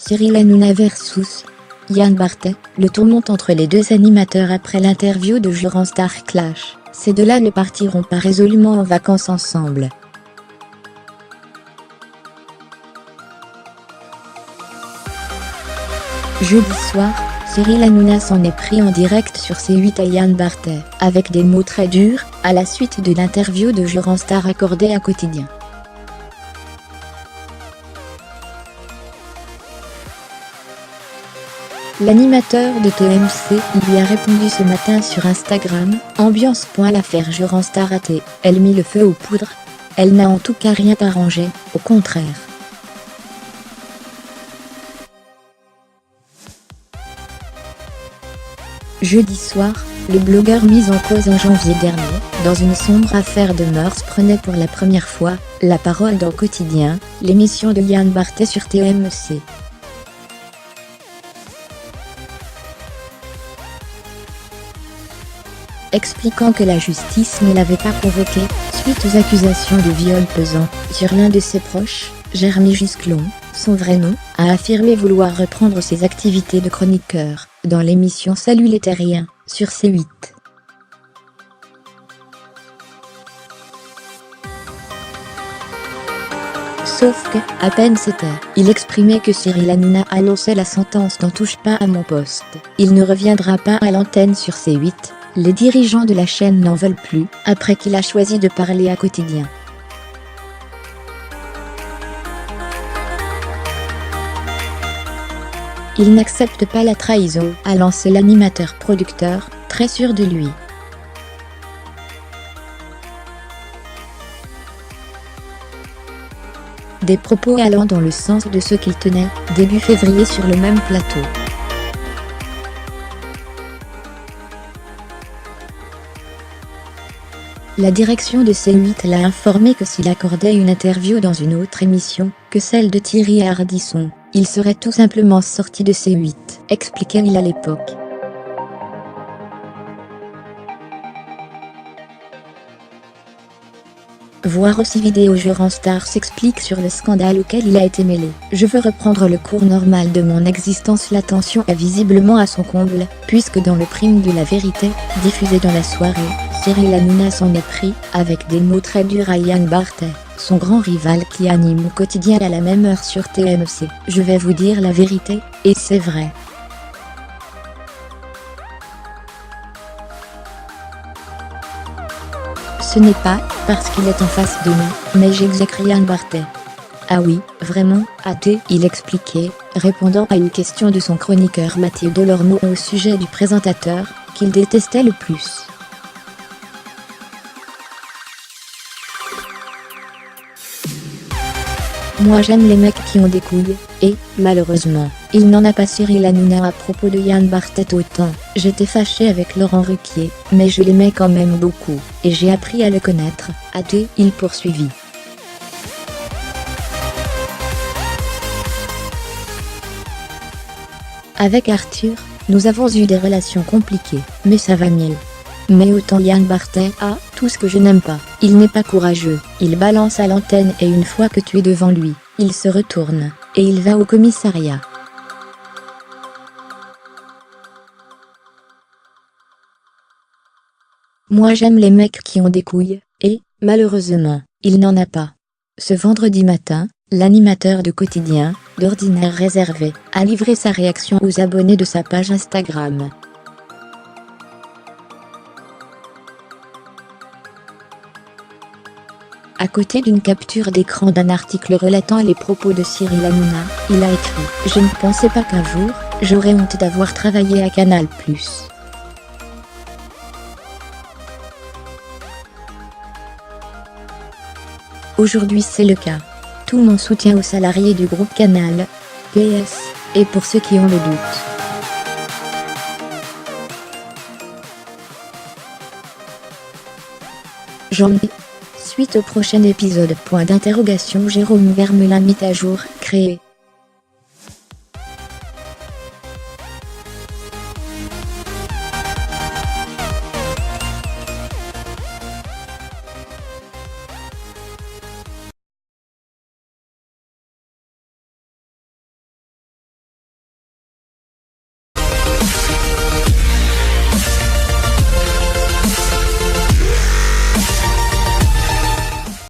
Cyril Hanouna versus Yann Barthès. Le tour monte entre les deux animateurs après l'interview de Jurand Star Clash. Ces deux-là ne partiront pas résolument en vacances ensemble. Jeudi soir, Cyril Hanouna s'en est pris en direct sur C8 à Yann Barthès, avec des mots très durs, à la suite de l'interview de Jurand Star accordée à Quotidien. L'animateur de TMC lui a répondu ce matin sur Instagram, ambiance. L'affaire Jurand Star ratée, elle mit le feu aux poudres. Elle n'a en tout cas rien arrangé, au contraire. Jeudi soir, le blogueur mis en cause en janvier dernier, dans une sombre affaire de mœurs, prenait pour la première fois la parole dans Quotidien, l'émission de Yann Barthès sur TMC. Expliquant que la justice ne l'avait pas convoqué, suite aux accusations de viol pesant sur l'un de ses proches, Jeremy Gisclon, son vrai nom, a affirmé vouloir reprendre ses activités de chroniqueur, dans l'émission Salut les Terriens, sur C8. Sauf que, à peine c'était, il exprimait que Cyril Hanouna annonçait la sentence « N'en touche pas à mon poste ». Il ne reviendra pas à l'antenne sur C8. Les dirigeants de la chaîne n'en veulent plus, après qu'il a choisi de parler à Quotidien. Il n'accepte pas la trahison, a lancé l'animateur-producteur, très sûr de lui. Des propos allant dans le sens de ce qu'il tenait, début février sur le même plateau. La direction de C8 l'a informé que s'il accordait une interview dans une autre émission, que celle de Thierry Ardisson, il serait tout simplement sorti de C8, expliquait-il à l'époque. Voir aussi vidéo. Jurand Star s'explique sur le scandale auquel il a été mêlé. Je veux reprendre le cours normal de mon existence. La tension est visiblement à son comble, puisque dans le prime de la vérité, diffusé dans la soirée, Cyril Hanouna s'en est pris, avec des mots très durs à Yann Barthès, son grand rival qui anime au quotidien à la même heure sur TMC. Je vais vous dire la vérité, et c'est vrai. Ce n'est pas parce qu'il est en face de nous, mais j'exècre Yann Barthès. Ah oui, vraiment, a-t-il il expliqué, répondant à une question de son chroniqueur Mathieu Delormeau au sujet du présentateur, qu'il détestait le plus. Moi j'aime les mecs qui ont des couilles, et, malheureusement, il n'en a pas. Cyril Hanouna à propos de Yann Barthès. Autant, j'étais fâché avec Laurent Ruquier, mais je l'aimais quand même beaucoup, et j'ai appris à le connaître, a-t-il il poursuivit. Avec Arthur, nous avons eu des relations compliquées, mais ça va mieux. Mais autant Yann Barthès a tout ce que je n'aime pas. Il n'est pas courageux, il balance à l'antenne et une fois que tu es devant lui, il se retourne, et il va au commissariat. Moi j'aime les mecs qui ont des couilles, et, malheureusement, il n'en a pas. Ce vendredi matin, l'animateur de Quotidien, d'ordinaire réservé, a livré sa réaction aux abonnés de sa page Instagram. À côté d'une capture d'écran d'un article relatant les propos de Cyril Hanouna, il a écrit « Je ne pensais pas qu'un jour, j'aurais honte d'avoir travaillé à Canal+. Aujourd'hui c'est le cas. Tout mon soutien aux salariés du groupe Canal, PS, et pour ceux qui ont le doute. » Janvier. Suite au prochain épisode. Jérôme Vermelin. Mis à jour, créé.